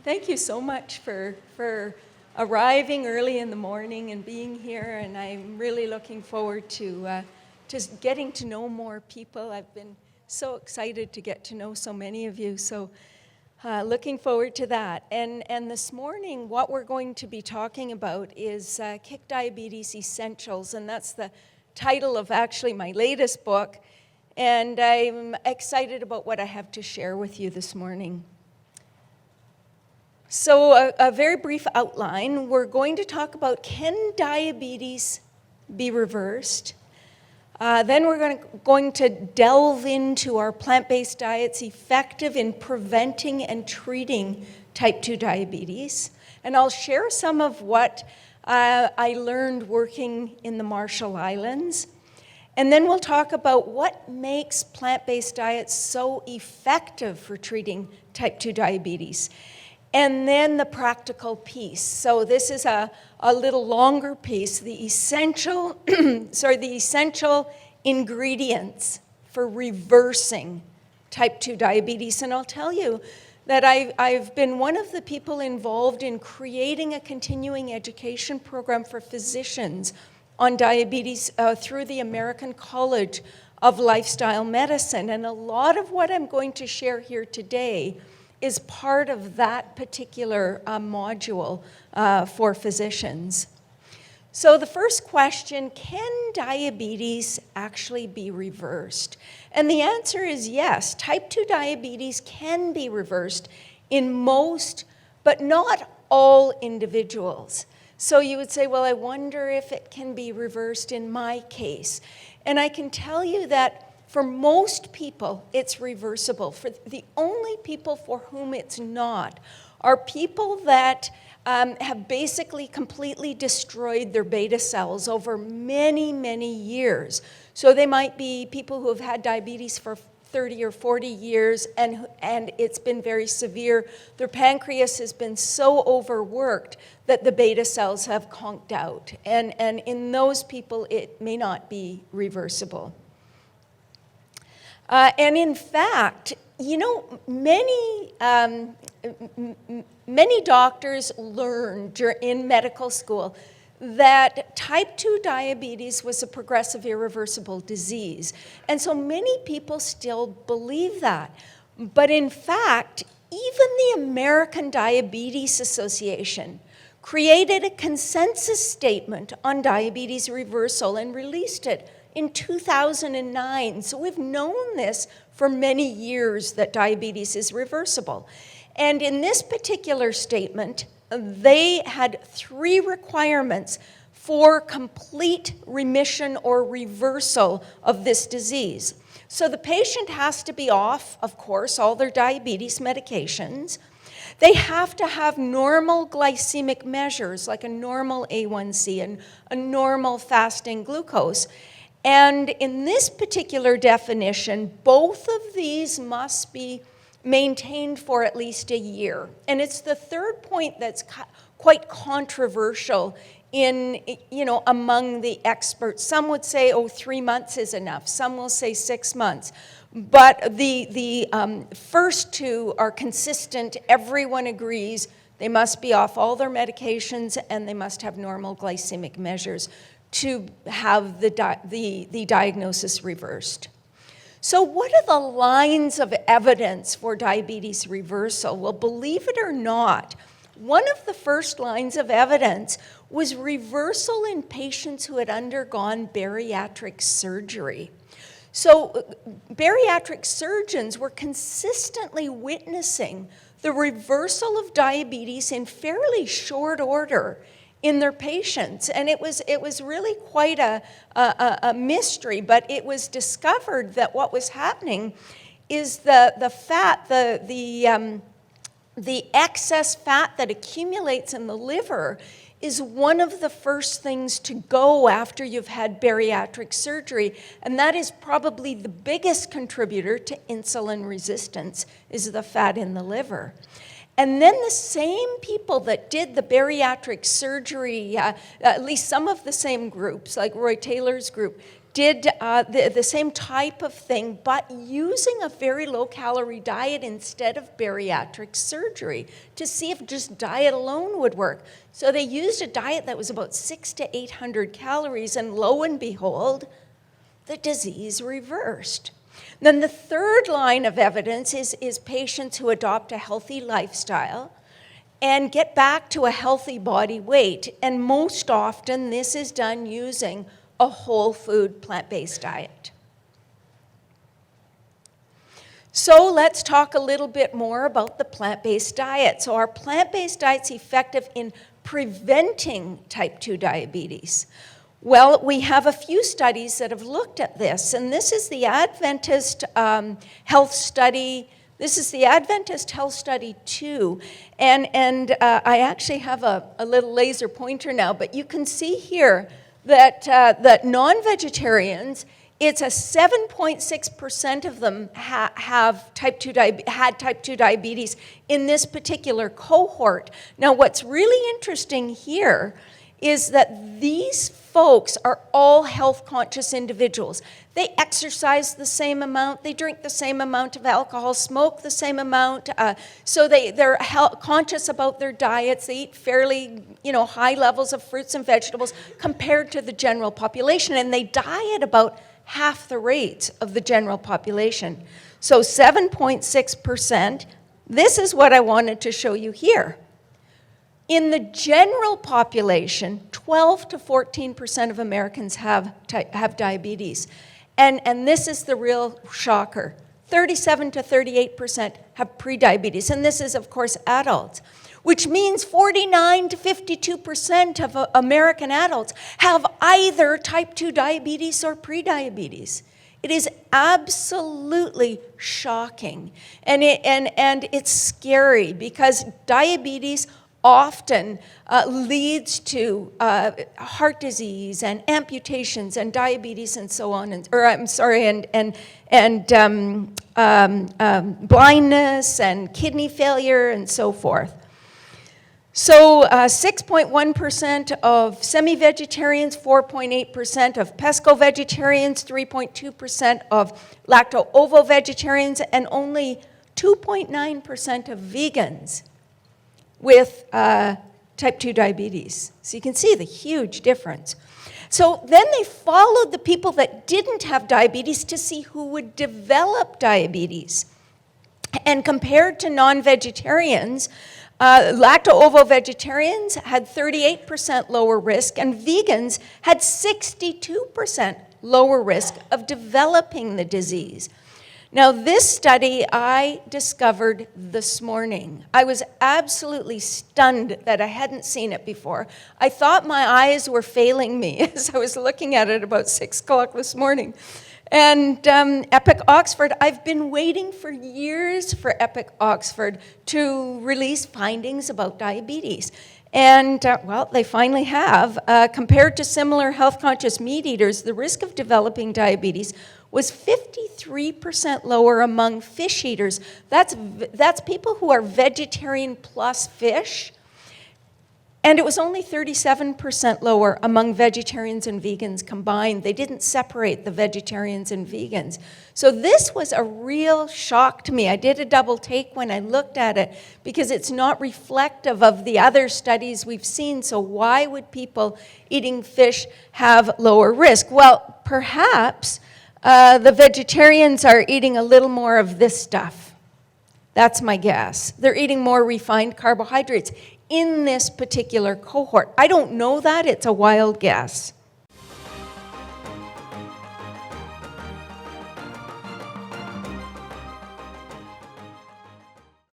Thank you so much for arriving early in the morning and being here, and I'm really looking forward to just getting to know more people. I've been so excited to get to know so many of you, so looking forward to that. And this morning, what we're going to be talking about is Kick Diabetes Essentials, and that's the title of actually my latest book, and I'm excited about what I have to share with you this morning. So a very brief outline. We're going to talk about, can diabetes be reversed? Then we're going to delve into our plant-based diets effective in preventing and treating type 2 diabetes. And I'll share some of what I learned working in the Marshall Islands. And then we'll talk about what makes plant-based diets so effective for treating type 2 diabetes. And then the practical piece. So this is a little longer piece, the essential ingredients for reversing type 2 diabetes. And I'll tell you that I've been one of the people involved in creating a continuing education program for physicians on diabetes through the American College of Lifestyle Medicine. And a lot of what I'm going to share here today is part of that particular module for physicians. So the first question, can diabetes actually be reversed? And the answer is yes. Type 2 diabetes can be reversed in most, but not all individuals. So you would say, well, I wonder if it can be reversed in my case. And I can tell you that for most people, it's reversible. For the only people for whom it's not are people that have basically completely destroyed their beta cells over many, many years. So they might be people who have had diabetes for 30 or 40 years and it's been very severe. Their pancreas has been so overworked that the beta cells have conked out. And in those people, it may not be reversible. And in fact, you know, many doctors learned in medical school that type 2 diabetes was a progressive irreversible disease. And so many people still believe that. But in fact, even the American Diabetes Association created a consensus statement on diabetes reversal and released it in 2009. So we've known this for many years that diabetes is reversible. And in this particular statement, they had 3 requirements for complete remission or reversal of this disease. So the patient has to be off, of course, all their diabetes medications. They have to have normal glycemic measures, like a normal A1C and a normal fasting glucose. And in this particular definition, both of these must be maintained for at least a year. And it's the third point that's quite controversial among the experts. Some would say, 3 months is enough. Some will say 6 months. But the first 2 are consistent. Everyone agrees they must be off all their medications and they must have normal glycemic measures to have the diagnosis reversed. So what are the lines of evidence for diabetes reversal? Well, believe it or not, one of the first lines of evidence was reversal in patients who had undergone bariatric surgery. So bariatric surgeons were consistently witnessing the reversal of diabetes in fairly short order in their patients. And it was really quite a mystery, but it was discovered that what was happening is the fat, the excess fat that accumulates in the liver is one of the first things to go after you've had bariatric surgery, and that is probably the biggest contributor to insulin resistance, is the fat in the liver. And then the same people that did the bariatric surgery, at least some of the same groups, like Roy Taylor's group, did the same type of thing, but using a very low-calorie diet instead of bariatric surgery to see if just diet alone would work. So they used a diet that was about 600 to 800 calories, and lo and behold, the disease reversed. Then the third line of evidence is patients who adopt a healthy lifestyle and get back to a healthy body weight. And most often, this is done using a whole food, plant-based diet. So let's talk a little bit more about the plant-based diet. So our plant-based diet's effective in preventing type 2 diabetes. Well, we have a few studies that have looked at this, and this is the Adventist Health Study. This is the Adventist Health Study 2, and I actually have a little laser pointer now, but you can see here that non-vegetarians, it's a 7.6% of them have type 2 had type 2 diabetes in this particular cohort. Now, what's really interesting here is that these folks are all health-conscious individuals. They exercise the same amount, they drink the same amount of alcohol, smoke the same amount, so they're conscious about their diets. They eat fairly, high levels of fruits and vegetables compared to the general population, and they die at about half the rate of the general population. So 7.6%, this is what I wanted to show you here. In the general population, 12 to 14% of Americans have diabetes. And this is the real shocker. 37 to 38% have prediabetes. And this is, of course, adults, which means 49 to 52% of American adults have either type 2 diabetes or prediabetes. It is absolutely shocking. And it's scary because diabetes often leads to heart disease and amputations and diabetes and so on, and blindness and kidney failure and so forth. So 6.1% of semi-vegetarians, 4.8% of pesco-vegetarians, 3.2% of lacto-ovo-vegetarians, and only 2.9% of vegans with type 2 diabetes. So you can see the huge difference. So then they followed the people that didn't have diabetes to see who would develop diabetes. And compared to non-vegetarians, lacto-ovo-vegetarians had 38% lower risk, and vegans had 62% lower risk of developing the disease. Now, this study I discovered this morning. I was absolutely stunned that I hadn't seen it before. I thought my eyes were failing me as I was looking at it about 6 o'clock this morning. And Epic Oxford, I've been waiting for years for Epic Oxford to release findings about diabetes. And, well, they finally have. Compared to similar health-conscious meat eaters, the risk of developing diabetes was 53% lower among fish eaters. That's people who are vegetarian plus fish. And it was only 37% lower among vegetarians and vegans combined. They didn't separate the vegetarians and vegans. So this was a real shock to me. I did a double take when I looked at it because it's not reflective of the other studies we've seen. So why would people eating fish have lower risk? Well, perhaps the vegetarians are eating a little more of this stuff. That's my guess. They're eating more refined carbohydrates in this particular cohort. I don't know that. It's a wild guess.